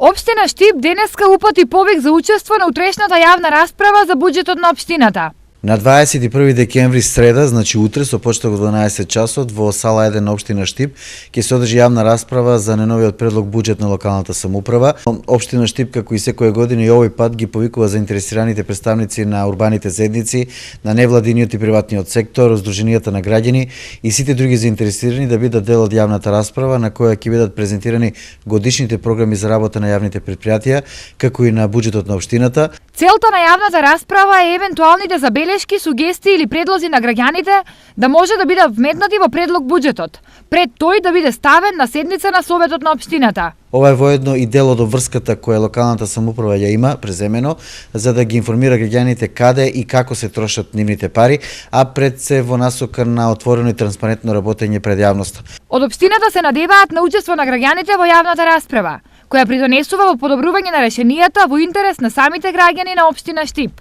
Општина Штип денеска упати повик за учество на утрешната јавна расправа за буџетот на општината. На 21 декември среда, значи утре, со почеток во 12 часот, во сала 1 на општина Штип, ќе се одржи јавна расправа за најновиот предлог буџет на локалната самоуправа. Општина Штип, како и секоја година, и овој пат ги повикува заинтересираните представници на урбаните заедници, на невладиниот и приватниот сектор, здруженијата на граѓани и сите други заинтересирани да бидат дел од јавната расправа на која ќе бидат презентирани годишните програми за работа на јавните предпријатија, како и на буџетот на општината. Целта на јавната расправа е евентуалните забелешки, сугестии или предлози на граѓаните да може да бидат вметнати во предлог буџетот, пред тој да биде ставен на седница на Советот на општината. Ова е воедно и дел од обврската која локалната самоуправа ја има преземено, за да ги информира граѓаните каде и како се трошат нивните пари, а пред се во насока на отворено и транспарентно работење пред јавноста. Од општината се надеваат на учество на граѓаните во јавната расправа, која придонесува во подобрување на решенијата во интерес на самите граѓани на општина Штип.